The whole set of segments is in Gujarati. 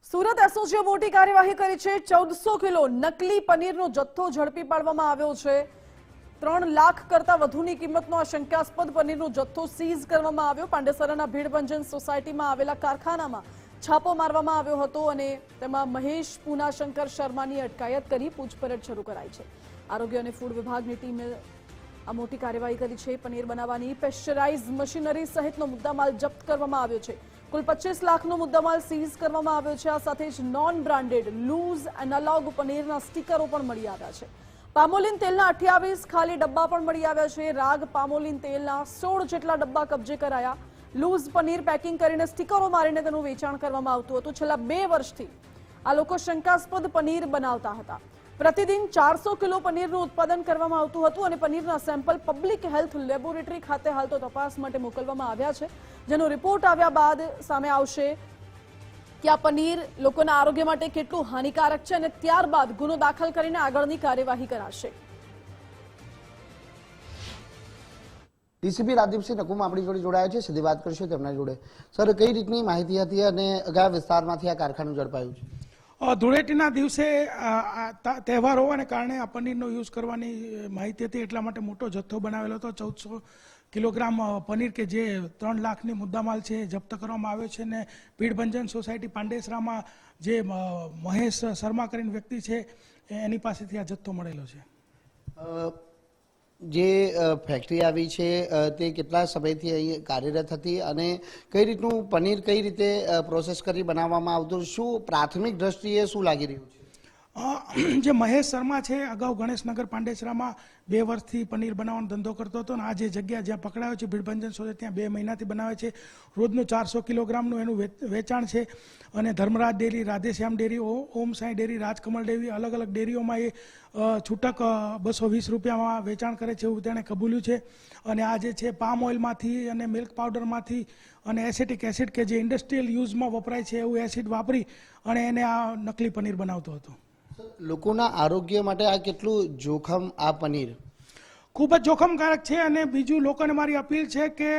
સુરત એસઓજીએ મોટી કાર્યવાહી કરી છે। 1400 કિલો નકલી પનીરનો જથ્થો ઝડપી પાડવામાં આવ્યો છે। 3 લાખ કરતા વધુની કિંમતનો આ શંકાસ્પદ પનીરનો જથ્થો સીઝ કરવામાં આવ્યો। પાંડેસરાના ભીડભંજન સોસાયટીમાં આવેલા કારખાનામાં છાપો મારવામાં આવ્યો હતો અને તેમાં મહેશ પૂનાશંકર શર્માની અટકાયત કરી પૂછપરછ શરૂ કરાઈ છે। આરોગ્ય અને ફૂડ વિભાગની ટીમે આ મોટી કાર્યવાહી કરી છે। પનીર બનાવવાની પેસ્ચરાઇઝ મશીનરી સહિતનો મુદ્દામાલ જપ્ત કરવામાં આવ્યો છે। કુલ 25 લાખનો મુદ્દામાલ સીઝ કરવામાં આવ્યો છે। આ સાથે જ નોન બ્રાન્ડેડ લૂઝ એનાલોગ પનીરના સ્ટીકરો પણ મળી આવ્યા છે। પામોલીન તેલના 28 ખાલી ડબ્બા પણ મળી આવ્યા છે। રાગ પામોલીન તેલના 16 જેટલા ડબ્બા કબજે કરાયા। લૂઝ પનીર પેકિંગ કરીને સ્ટીકરો મારીને તેનું વેચાણ કરવામાં આવતું હતું। છેલ્લા 2 વર્ષથી આ લોકો શંકાસ્પદ પનીર બનાવતા હતા। प्रतिदिन 400 किलो पनीरનું ઉત્પાદન કરવામાં આવતું હતું અને પનીરના સેમ્પલ પબ્લિક હેલ્થ લેબોરેટરી ખાતે હાલ તો તપાસ માટે મોકલવામાં આવ્યા છે, જેનો રિપોર્ટ આવ્યા બાદ સામે આવશે કે આ પનીર લોકોના આરોગ્ય માટે કેટલું હાનિકારક છે અને ત્યારબાદ ગુનો દાખલ કરીને આગળની કાર્યવાહી કરાશે। ડીસીપી રાદીપસિંહ નકુમ આપણી જોડે જોડાયા છે, સીધી વાત કરશું તેમના જોડે। સર, કઈ રીતની માહિતી હતી અને કયા વિસ્તારમાંથી આ કારખાનું ઝડપાયું છે? ધૂળેટીના દિવસે તહેવાર હોવાને કારણે આ પનીરનો યુઝ કરવાની માહિતી હતી, એટલા માટે મોટો જથ્થો બનાવેલો હતો। 1400 કિલોગ્રામ પનીર કે જે 3 લાખની મુદ્દામાલ છે જપ્ત કરવામાં આવ્યો છે અને ભીડભંજન સોસાયટી પાંડેસરામાં જે મહેશ શર્મા કરીને વ્યક્તિ છે એની પાસેથી આ જથ્થો મળેલો છે। જે ફેક્ટરી આવી છે તે કેટલા સમયથી અહીં કાર્યરત હતી અને કઈ રીતનું પનીર કઈ રીતે પ્રોસેસ કરી બનાવવામાં આવતું, શું પ્રાથમિક દ્રષ્ટિએ શું લાગી રહ્યું છે? જે મહેશ શર્મા છે અગાઉ ગણેશનગર પાંડેસરામાં 2 વર્ષથી પનીર બનાવવાનો ધંધો કરતો હતો અને આ જે જગ્યા જ્યાં પકડાયો છે ભીડભંજન સોસાયટી ત્યાં 2 મહિનાથી બનાવે છે। રોજનું 400 કિલોગ્રામનું એનું વેચાણ છે અને ધર્મરાજ ડેરી, રાધેશ્યામ ડેરી, ઓમ સાંઈ ડેરી, રાજકમલ ડેરી, અલગ અલગ ડેરીઓમાં એ છૂટક 220 રૂપિયામાં વેચાણ કરે છે એવું તેણે કબૂલ્યું છે। અને આ જે છે પામ ઓઇલમાંથી અને મિલ્ક પાવડરમાંથી અને એસિટિક એસિડ કે જે ઇન્ડસ્ટ્રીયલ યુઝમાં વપરાય છે એવું એસિડ વાપરી અને એને આ નકલી પનીર બનાવતો હતો। લોકોના આરોગ્ય માટે આ કેટલું જોખમ? આ પનીર ખૂબ જ જોખમકારક છે અને બીજું લોકોને મારી અપીલ છે કે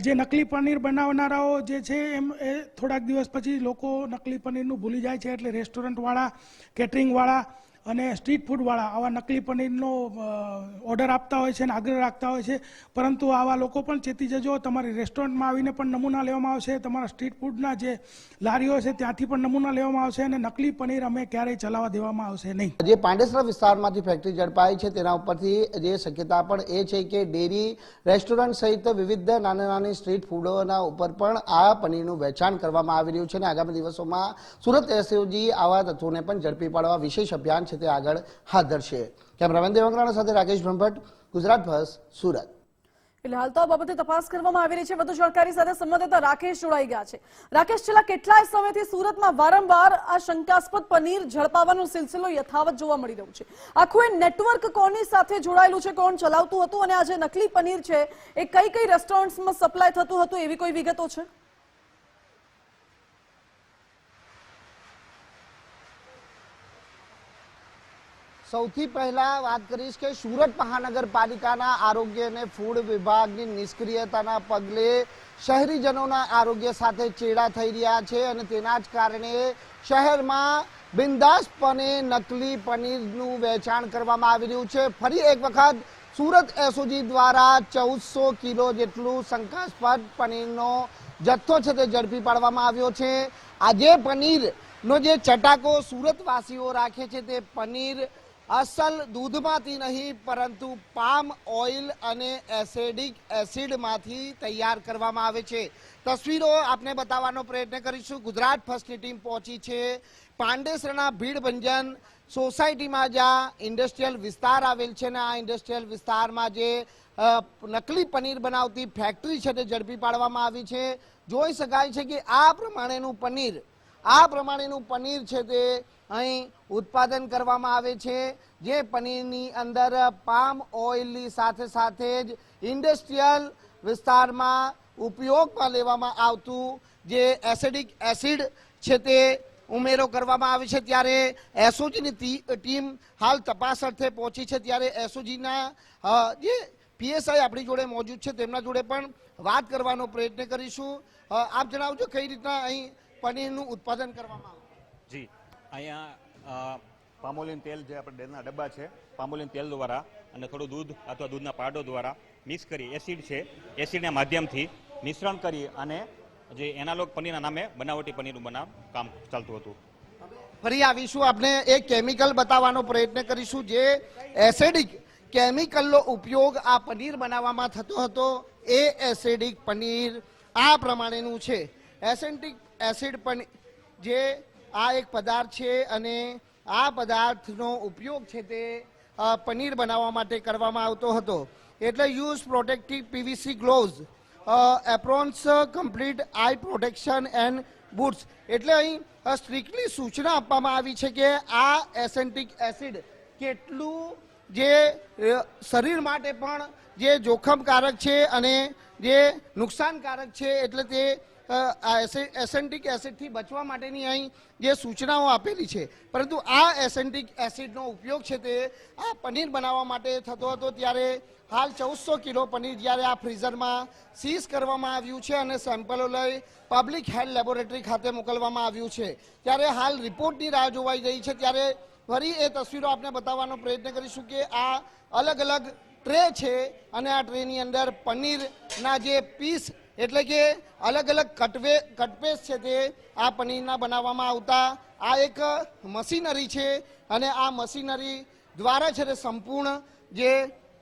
જે નકલી પનીર બનાવનારાઓ જે છે એમ એ થોડાક દિવસ પછી લોકો નકલી પનીરનું ભૂલી જાય છે, એટલે રેસ્ટોરન્ટવાળા, કેટરિંગવાળા અને સ્ટ્રીટ ફૂડવાળા આવા નકલી પનીરનો ઓર્ડર આપતા હોય છે અને આગ્રહ રાખતા હોય છે, પરંતુ આવા લોકો પણ ચેતી જજો। તમારી રેસ્ટોરન્ટમાં આવીને પણ નમૂના લેવામાં આવશે, તમારા સ્ટ્રીટ ફૂડના જે લારીઓ છે ત્યાંથી પણ નમૂના લેવામાં આવશે અને નકલી પનીર અમે ક્યારેય ચલાવવા દેવામાં આવશે નહીં। જે પાંડેસરા વિસ્તારમાંથી ફેક્ટરી ઝડપાઈ છે તેના ઉપરથી જે શક્યતા પણ એ છે કે ડેરી, રેસ્ટોરન્ટ સહિત વિવિધ નાની સ્ટ્રીટ ફૂડોના ઉપર પણ આ પનીરનું વેચાણ કરવામાં આવી રહ્યું છે અને આગામી દિવસોમાં સુરત એસઓજી આવા તત્વોને પણ ઝડપી પાડવા વિશેષ અભિયાન તે આગળ હાથ ધરશે। કેમેરામેન દેવંગરાણા સાથે રાકેશ બ્રહ્મભટ્ટ, ગુજરાત ફર્સ્ટ, સુરત। ફિલહાલ તો આ બાબતે તપાસ કરવામાં આવી રહી છે। વધુ જાણકારી સાથે સંવાદદાતા રાકેશ જોડાઈ ગયા છે। રાકેશ, છેલ્લા કેટલાય સમયથી સુરતમાં વારંવાર આ શંકાસ્પદ પનીર ઝડપાવાનો સિલસિલો યથાવત જોવા મળી રહ્યો છે। આખું એ નેટવર્ક કોની સાથે જોડાયેલું છે, કોણ ચલાવતું હતું અને આ જે નકલી પનીર છે એ કઈ રેસ્ટોરન્ટ્સમાં સપ્લાય થતું હતું, એવી કોઈ વિગતો છે? સૌથી પહેલા વાત કરીશ કે સુરત મહાનગરપાલિકાના આરોગ્ય અને ફૂડ વિભાગની નિષ્ક્રિયતાના પગલે શહેરીજનોના આરોગ્ય સાથે ચેડા થઈ રહ્યા છે અને તેના જ કારણે શહેરમાં બિંદાસપણે નકલી પનીરનું વેચાણ કરવામાં આવી રહ્યું છે। ફરી એક વખત સુરત એસઓજી દ્વારા 1400 કિલો જેટલું શંકાસ્પદ પનીરનો જથ્થો છે તે ઝડપી પાડવામાં આવ્યો છે। આજે પનીરનો જે ચટાકો સુરતવાસીઓ રાખે છે તે પનીર અસલ દૂધમાંથી નહીં પરંતુ પામ ઓઇલ અને એસિડિક એસિડમાંથી તૈયાર કરવામાં આવે છે। તસવીરો આપને બતાવવાનો પ્રયત્ન કરીશું। ગુજરાત ફર્સ્ટની ટીમ પહોંચી છે પાંડેસરાના ભીડભંજન સોસાયટીમાં, જ્યાં ઇન્ડસ્ટ્રીયલ વિસ્તાર આવેલ છે અને આ ઇન્ડસ્ટ્રીયલ વિસ્તારમાં જે નકલી પનીર બનાવતી ફેક્ટરી છે તે ઝડપી પાડવામાં આવી છે। જોઈ શકાય છે કે આ પ્રમાણેનું પનીર છે તે અહીં ઉત્પાદન કરવામાં આવે છે, જે પનીરની અંદર પામ ઓઇલની સાથે સાથે જ ઇન્ડસ્ટ્રીયલ વિસ્તારમાં ઉપયોગમાં લેવામાં આવતું જે એસિડિક એસિડ છે તે ઉમેરો કરવામાં આવે છે। ત્યારે એસઓજીની ટીમ હાલ તપાસ અર્થે પહોંચી છે। ત્યારે એસઓજીના જે પીએસઆઈ આપણી જોડે મોજૂદ છે તેમના જોડે પણ વાત કરવાનો પ્રયત્ન કરીશું। આપ જણાવજો કઈ રીતના અહીં પનીરનું ઉત્પાદન કરવામાં આવે? જી, અહીંયા પામોલીન તેલ જે આપણે ડેલના ડબ્બા છે, પામોલીન તેલ દ્વારા અને થોડું દૂધ અથવા દૂધના પાવડર દ્વારા મિક્સ કરી એસિડ છે, એસિડના માધ્યમથી મિશ્રણ કરી અને જે એનાલોગ પનીરના નામે બનાવટી પનીરનું કામ ચાલતું હતું. ફરી આવીશું, આપણે એક કેમિકલ બતાવવાનો પ્રયત્ન કરીશું જે એસિડિક કેમિકલનો ઉપયોગ આ પનીર બનાવવામાં થતો હતો. એ એસિડિક પનીર આ પ્રમાણેનું છે. એસિડિક એસિડ પનીર જે આ એક પદાર્થ છે અને આ પદાર્થનો ઉપયોગ છે તે પનીર બનાવવા માટે કરવામાં આવતો હતો. એટલે use protective PVC gloves, aprons, complete eye protection and boots. એટલે અહીં સ્ટ્રિક્ટલી સૂચના આપવામાં આવી છે કે આ એસેન્ટિક એસિડ કેટલું જે શરીર માટે પણ જે જોખમકારક છે અને જે નુકસાનકારક છે, એટલે તે એસેન્ટિક એસિડથી બચવા માટેની અહીં જે સૂચનાઓ આપેલી છે. પરંતુ આ એસેન્ટિક એસિડનો ઉપયોગ છે તે આ પનીર બનાવવા માટે થતો હતો. ત્યારે હાલ 1400 કિલો પનીર જ્યારે આ ફ્રીઝરમાં સીઝ કરવામાં આવ્યું છે અને સેમ્પલો લઈ પબ્લિક હેલ્થ લેબોરેટરી ખાતે મોકલવામાં આવ્યું છે. ત્યારે હાલ રિપોર્ટની રાહ જોવાઈ રહી છે. ત્યારે ફરી એ તસવીરો આપને બતાવવાનો પ્રયત્ન કરીશું કે આ અલગ અલગ ટ્રે છે અને આ ટ્રેની અંદર પનીરના જે પીસ એટલે કે અલગ અલગ કટપેસ છે તે આ પનીરના બનાવવામાં આવતા આ એક મશીનરી છે અને આ મશીનરી દ્વારા છે તે સંપૂર્ણ જે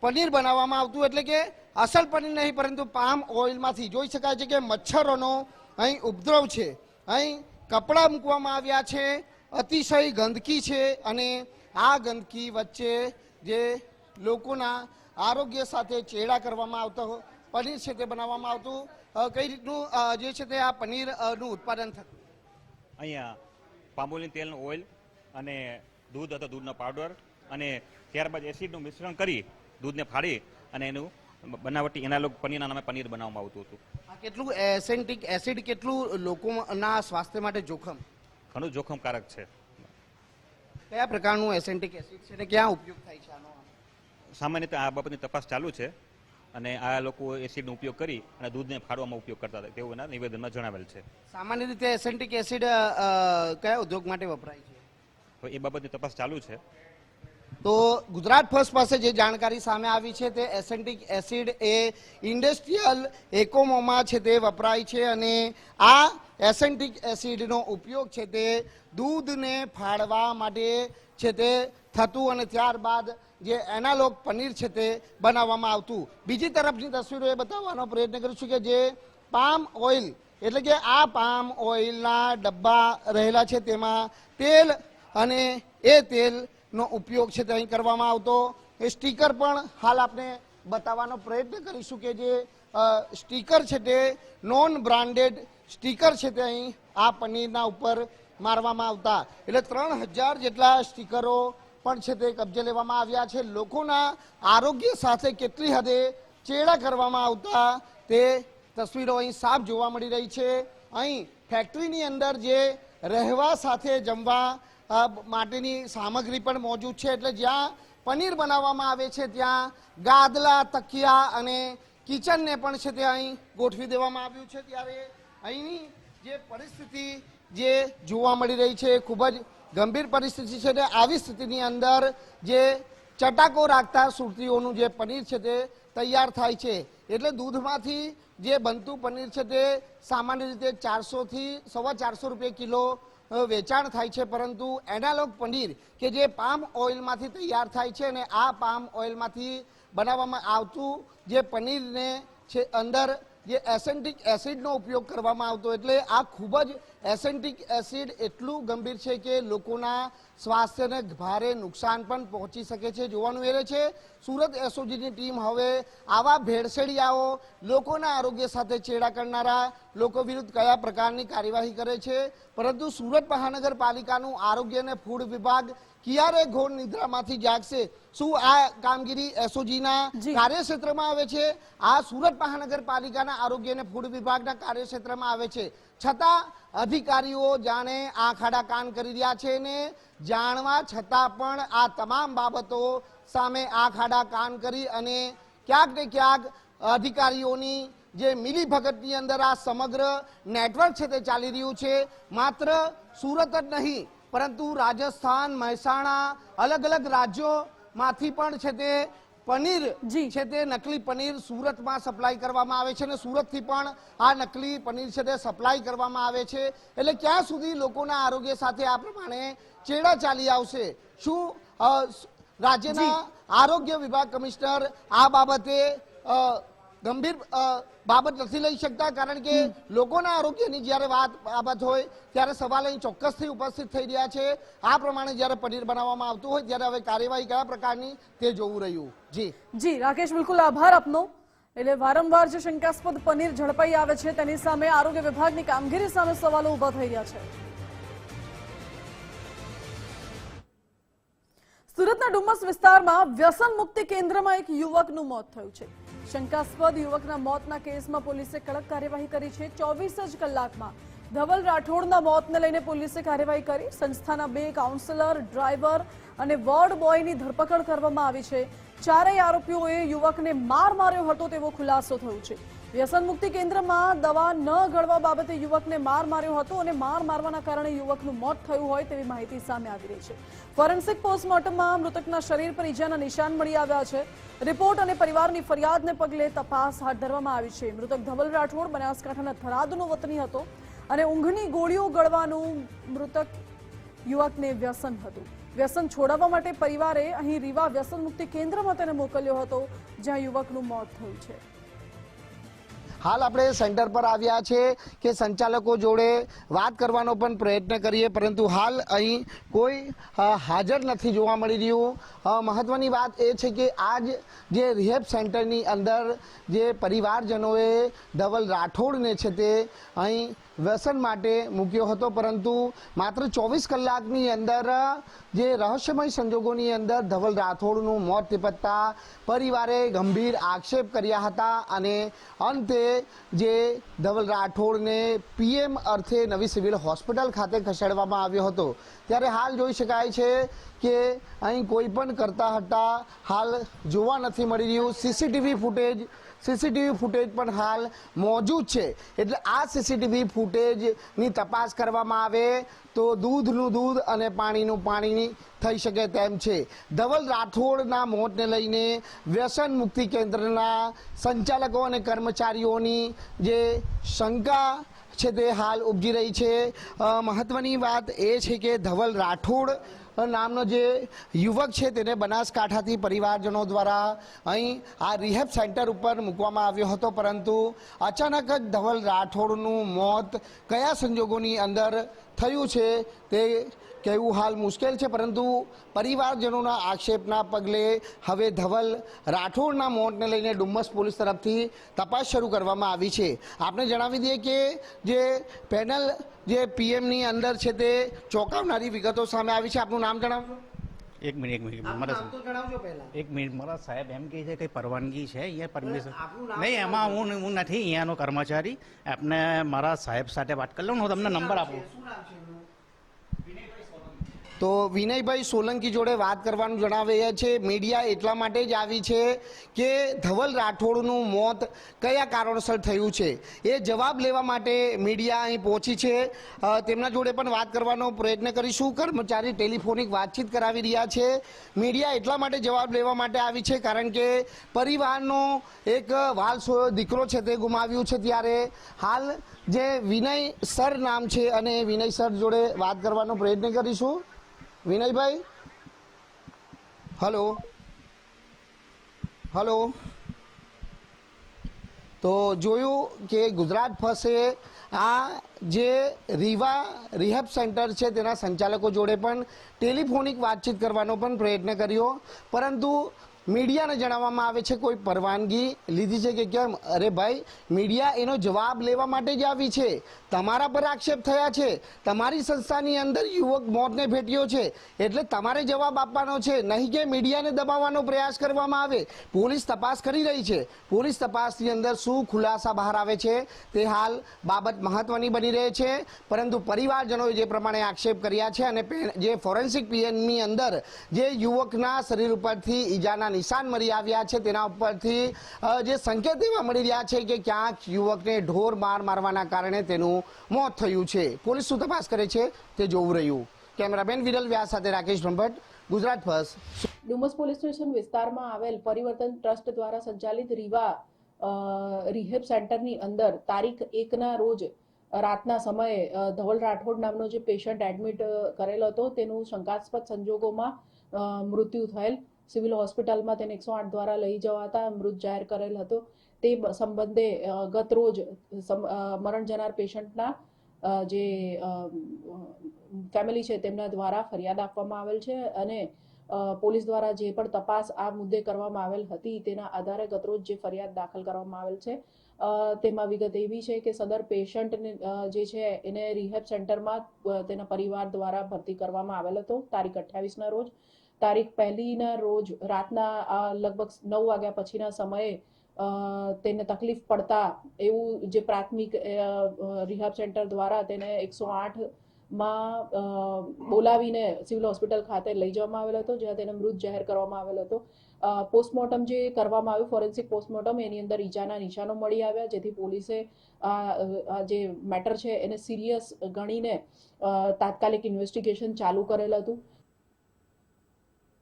પનીર બનાવવામાં આવતું. એટલે કે અસલ પનીર નહીં પરંતુ પામ ઓઇલમાંથી જોઈ શકાય છે કે મચ્છરોનો અહીં ઉપદ્રવ છે. અહીં કપડાં મૂકવામાં આવ્યા છે, અતિશય ગંદકી છે અને આ ગંદકી વચ્ચે જે લોકોના આરોગ્ય સાથે ચેડા કરવામાં આવતો પનીર છે તે બનાવવામાં આવતું. કઈ રીતનું જે છે તે આ પનીરનું ઉત્પાદન થતું? અહીંયા પામોલીન તેલનું ઓઇલ અને દૂધ અથવા દૂધનો પાવડર અને ત્યારબાદ એસિડનું મિશ્રણ કરી દૂધને ફાડી અને એનું બનાવટી એનાલોગ પનીરના નામે પનીર બનાવવામાં આવતું હતું. આ કેટલું એસેન્ટિક એસિડ કેટલું લોકોના સ્વાસ્થ્ય માટે જોખમ? ઘણું જોખમકારક છે. કયા પ્રકારનું એસેન્ટિક એસિડ છે અને ક્યાં ઉપયોગ થાય છે આનો? સામાન્ય રીતે આ બાબતની તપાસ ચાલુ છે અને આ લોકો એસિડનો ઉપયોગ કરી અને દૂધને ફાડવામાં ઉપયોગ કરતા હતા તેવું એના નિવેદનમાં જણાવેલ છે. સામાન્ય રીતે એસેન્ટિક એસિડ કયા ઉદ્યોગ માટે વપરાય છે? તો એ બાબતની તપાસ ચાલુ છે. તો ગુજરાત ફર્સ્ટ પાસે જે જાણકારી સામે આવી છે તે એસેન્ટિક એસિડ એ ઇન્ડસ્ટ્રીયલ એકમોમાં છે તે વપરાય છે અને આ એસેન્ટિક એસિડનો ઉપયોગ છે તે દૂધને ફાડવા માટે છે તે થતું અને ત્યારબાદ જે એનાલોગ પનીર છે તે બનાવવામાં આવતું. બીજી તરફની તસવીરો એ બતાવવાનો પ્રયત્ન કરીશું કે જે પામ ઓઇલ એટલે કે આ પામ ઓઇલના ડબ્બા રહેલા છે તેમાં તેલ અને એ તેલનો ઉપયોગ છે તે અહીં કરવામાં આવતો. એ સ્ટીકર પણ હાલ આપણે બતાવવાનો પ્રયત્ન કરીશું કે જે સ્ટીકર છે તે નોન બ્રાન્ડેડ સ્ટીકર છે તે અહીં આ પનીરના ઉપર મારવામાં આવતા. એટલે 3000 જેટલા સ્ટીકરો પણ છે તે કબજે લેવામાં આવ્યા છે. લોકોના આરોગ્ય સાથે કેટલી હદે ચેડા કરવામાં આવતા તે તસવીરો અહીં સાફ જોવા મળી રહી છે. અહીં ફેક્ટરીની અંદર જે રહેવા સાથે જમવા માટેની સામગ્રી પણ મોજૂદ છે. એટલે જ્યાં પનીર બનાવવામાં આવે છે ત્યાં ગાદલા, તકિયા અને કિચનને પણ છે તે અહીં ગોઠવી દેવામાં આવ્યું છે. ત્યારે અહીંની જે પરિસ્થિતિ જે જોવા મળી રહી છે એ ખૂબ જ ગંભીર પરિસ્થિતિ છે. આવી સ્થિતિની અંદર જે ચટાકો રાખતા સુરતીઓનું જે પનીર છે તે તૈયાર થાય છે. એટલે દૂધમાંથી જે બનતું પનીર છે તે સામાન્ય રીતે 400 થી 450 રૂપિયા કિલો વેચાણ થાય છે. પરંતુ એનાલોગ પનીર કે જે પામ ઓઇલમાંથી તૈયાર થાય છે અને આ પામ ઓઇલમાંથી બનાવવામાં આવતું જે પનીરને છે અંદર જે એસેન્ટિક એસિડનો ઉપયોગ કરવામાં આવતો. એટલે આ ખૂબ જ એસેન્ટિક એસિડ એટલું ગંભીર છે કે લોકોના સ્વાસ્થ્યને ભારે નુકસાન પણ પહોંચી શકે છે. જોવાનું એ રહે છે સુરત એસઓજીની ટીમ હવે આવા ભેળસેડિયાઓ, લોકોના આરોગ્ય સાથે ચેડા કરનારા લોકો વિરુદ્ધ કયા પ્રકારની કાર્યવાહી કરે છે. પરંતુ સુરત મહાનગરપાલિકાનું આરોગ્ય અને ફૂડ વિભાગ ક્યારે ઘોર નિદ્રામાંથી જાગશે? શું આ કામગીરી એસઓજીના કાર્યક્ષેત્રમાં આવે છે? આ સુરત મહાનગરપાલિકાના આરોગ્ય અને ફૂડ વિભાગના કાર્યક્ષેત્રમાં આવે છે, છતાં અધિકારીઓ જાણે આંખ આડા કાન કરી રહ્યા છે ને જાણવા છતાં પણ આ તમામ બાબતો સામે આંખ આડા કાન કરી અને ક્યાંક ને ક્યાંક અધિકારીઓની જે મિલીભગતની અંદર આ સમગ્ર નેટવર્ક છે તે ચાલી રહ્યું છે. માત્ર સુરત જ નહીં પરંતુ રાજસ્થાન, મહેસાણા, અલગ અલગ રાજ્યોમાંથી પણ છે તે પનીર છે તે નકલી પનીર સુરતમાં સપ્લાય કરવામાં આવે છે અને સુરતથી પણ આ નકલી પનીર છે તે સપ્લાય કરવામાં આવે છે. એટલે ક્યાં સુધી લોકોના આરોગ્ય સાથે આ પ્રમાણે ચેડા ચાલી આવશે? શું રાજ્યના આરોગ્ય વિભાગ કમિશનર આ બાબતે ગંભીર બાબત નથી લઈ શકતા? કારણ કે લોકોના આરોગ્યની જ્યારે બાબત હોય ત્યારે સવાલ અહીં ચોક્કસથી ઉપસ્થિત થઈ રહ્યા છે. આ પ્રમાણે જ્યારે પનીર બનાવવામાં આવતું હોય ત્યારે હવે કાર્યવાહી કયા પ્રકારની તે જોવું રહ્યું. જી રાકેશ, બિલકુલ આભાર આપનો. એટલે વારંવાર જે શંકાસ્પદ પનીર ઝડપાઈ આવે છે તેની સામે આરોગ્ય વિભાગની કામગીરી સામે સવાલો ઉભા થઈ રહ્યા છે. સુરતના ડુમ્મસ વિસ્તારમાં વ્યસન મુક્તિ કેન્દ્રમાં એક યુવકનું મોત થયું છે. શંકાસ્પદ યુવકના મોતના કેસમાં પોલીસે કડક કાર્યવાહી કરી છે. 24 જ કલાકમાં ધવલ રાઠોડના મોતને લઈને પોલીસે કાર્યવાહી કરી. સંસ્થાના 2 કાઉન્સિલર, ડ્રાઈવર અને વોર્ડ બોયની ધરપકડ કરવામાં આવી છે. ચારેય આરોપીઓએ યુવકને માર માર્યો હતો તેવો ખુલાસો થયો છે. વ્યસન મુક્તિ કેન્દ્રમાં દવા ન ગળવા બાબતે યુવકને માર માર્યો હતો અને માર મારવાના કારણે યુવકનું મોત થયું હોય તેવી માહિતી સામે આવી રહી છે. ફોરેન્સિક પોસ્ટમોર્ટમમાં મૃતકના શરીર પર ઈજાના નિશાન મળી આવ્યા છે. રિપોર્ટ અને પરિવારની ફરિયાદને પગલે તપાસ હાથ ધરવામાં આવી છે. મૃતક ધવલ રાઠોડ બનાસકાંઠાના થરાદનો વતની હતો અને ઊંઘની ગોળીઓ ગળવાનું મૃતક યુવકને વ્યસન હતું. વ્યસન છોડાવવા માટે પરિવારે અહીં રીવા વ્યસન મુક્તિ કેન્દ્રમાં તેને મોકલ્યો હતો, જ્યાં યુવકનું મોત થયું છે. હાલ આપણે સેન્ટર પર આવ્યા છે કે સંચાલકો જોડે વાત કરવાનો પણ પ્રયત્ન કરીએ, પરંતુ હાલ અહીં કોઈ હાજર નથી જોવા મળી રહ્યું. મહત્વની વાત એ છે કે આજ જે રિહેબ સેન્ટરની અંદર જે પરિવારજનોએ ધવલ રાઠોડને છે તે અહીં વ્યસન માટે મૂક્યો હતો, પરંતુ માત્ર 24 કલાકની અંદર જે રહસ્યમય સંજોગોની અંદર ધવલ રાઠોડનું મોત નિપજતા પરિવારે ગંભીર આક્ષેપ કર્યા હતા અને અંતે જે ધવલ રાઠોડને પીએમ અર્થે નવી સિવિલ હોસ્પિટલ ખાતે ખસેડવામાં આવ્યો હતો. ત્યારે હાલ જોઈ શકાય છે કે અહીં કોઈ પણ કરતા હતા હાલ જોવા નથી મળી રહ્યું. સીસીટીવી ફૂટેજ પણ હાલ મોજૂદ છે. એટલે આ સીસીટીવી ફૂટેજની તપાસ કરવામાં આવે તો દૂધનું દૂધ અને પાણીનું પાણી થઈ શકે તેમ છે. ધવલ રાઠોડના મોતને લઈને વ્યસન મુક્તિ કેન્દ્રના સંચાલકો અને કર્મચારીઓની જે શંકા છે તે હાલ ઉપજી રહી છે. મહત્વની વાત એ છે કે ધવલ રાઠોડ નામનો જે યુવક છે તેને બનાસકાંઠાથી પરિવારજનો દ્વારા અહીં આ રિહેબ સેન્ટર ઉપર મૂકવામાં આવ્યો હતો, પરંતુ અચાનક જ ધવલ રાઠોડનું મોત કયા સંજોગોની અંદર થયું છે તે કહેવું હાલ મુશ્કેલ છે. પરંતુ પરિવારજનોના આક્ષેપના પગલે હવે ધવલ રાઠોડના મોતને લઈને ડુમ્મસ પોલીસ તરફથી તપાસ શરૂ કરવામાં આવી છે. આપને જણાવી દઈએ કે જે પેનલ જે પીએમની અંદર છે તે ચોંકાવનારી વિગતો સામે આવી છે. આપનું નામ જણાવજો. એક મિનિટ મારા સાહેબ એમ કહે છે કે પરવાનગી છે અહીંયા પરમિશન નહીં, એમાં હું નથી અહીંયાનો કર્મચારી. આપને મારા સાહેબ સાથે વાત કરી લઉં, હું તમને નંબર આપું. તો વિનયભાઈ સોલંકી જોડે વાત કરવાનું જણાવ્યા છે. મીડિયા એટલા માટે જ આવી છે કે ધવલ રાઠોડનું મોત કયા કારણોસર થયું છે એ જવાબ લેવા માટે મીડિયા અહીં પહોંચી છે. તેમના જોડે પણ વાત કરવાનો પ્રયત્ન કરીશું. કર્મચારી ટેલિફોનિક વાતચીત કરાવી રહ્યા છે. મીડિયા એટલા માટે જવાબ લેવા માટે આવી છે કારણ કે પરિવારનો એક વાલસો દીકરો છે તે ગુમાવ્યું છે. ત્યારે હાલ જે વિનય સર નામ છે અને વિનય સર જોડે વાત કરવાનો પ્રયત્ન કરીશું. વિનયભાઈ, હલો. તો જોયું કે ગુજરાત ફર્સ્ટે આ જે રીવા રિહેબ સેન્ટર છે તેના સંચાલકો જોડે પણ ટેલિફોનિક વાતચીત કરવાનો પણ પ્રયત્ન કર્યો, પરંતુ મીડિયાને જણાવવામાં આવે છે કોઈ પરવાનગી લીધી છે કે કેમ? અરે ભાઈ, મીડિયા એનો જવાબ લેવા માટે જ આવી છે. તમારા પર આક્ષેપ થયા છે, તમારી સંસ્થાની અંદર યુવક મોતને ભેટ્યો છે, એટલે તમારે જવાબ આપવાનો છે, નહીં કે મીડિયાને દબાવવાનો પ્રયાસ કરવામાં આવે. પોલીસ તપાસ કરી રહી છે. પોલીસ તપાસની અંદર શું ખુલાસા બહાર આવે છે તે હાલ બાબત મહત્વની બની રહે છે. પરંતુ પરિવારજનોએ જે પ્રમાણે આક્ષેપ કર્યા છે અને જે ફોરેન્સિક પીએમની અંદર જે યુવકના શરીર ઉપરથી ઈજાના નિશાન મળી આવ્યા છે તેના ઉપરથી જે સંકેત એવા મળી રહ્યા છે કે ક્યાંક યુવકને ઢોર મારવાના કારણે તેનું મોત થયું છે. પોલીસ શું તપાસ કરે છે તે જોવું રહ્યું. કેમેરામેન વિરલ વ્યાસ સાથે Rakesh Brahmbhatt, Gujarat first. Dumas police station વિસ્તારમાં આવેલ પરિવર્તન ટ્રસ્ટ દ્વારા સંચાલિત રીવા રિહેબ સેન્ટરની અંદર તારીખ 1ના રોજ રાતના સમયે ધવલ રાઠોડ નામનો જે પેશન્ટ એડમિટ કરેલ હતો તેનું શંકાસ્પદ સંજોગોમાં મૃત્યુ થયેલ. સિવિલ હોસ્પિટલમાં તેને 108 દ્વારા લઈ જવાતા મૃત જાહેર કરેલ હતો. તે સંબંધે ગત રોજ મરણ જનાર પેશન્ટના જે ફેમિલી છે તેમના દ્વારા ફરિયાદ આપવામાં આવેલ છે અને પોલીસ દ્વારા જે પણ તપાસ આ મુદ્દે કરવામાં આવેલ હતી તેના આધારે ગતરોજ જે ફરિયાદ દાખલ કરવામાં આવેલ છે તેમાં વિગત એવી છે કે સદર પેશન્ટને જે છે એને રિહેબ સેન્ટરમાં તેના પરિવાર દ્વારા ભરતી કરવામાં આવેલ હતો તારીખ 28ના રોજ. તારીખ 1ના રોજ રાતના લગભગ 9 વાગ્યા પછીના સમયે તેને તકલીફ પડતા એવું જે પ્રાથમિક રિહેબ સેન્ટર દ્વારા તેને 108માં બોલાવીને સિવિલ હોસ્પિટલ ખાતે લઈ જવામાં આવેલો હતો, જ્યાં તેને મૃત જાહેર કરવામાં આવેલો હતો. પોસ્ટમોર્ટમ જે કરવામાં આવ્યું, ફોરેન્સિક પોસ્ટમોર્ટમ, એની અંદર ઈજાના નિશાનો મળી આવ્યા, જેથી પોલીસે આ જે મેટર છે એને સિરિયસ ગણીને તાત્કાલિક ઇન્વેસ્ટિગેશન ચાલુ કરેલ હતું.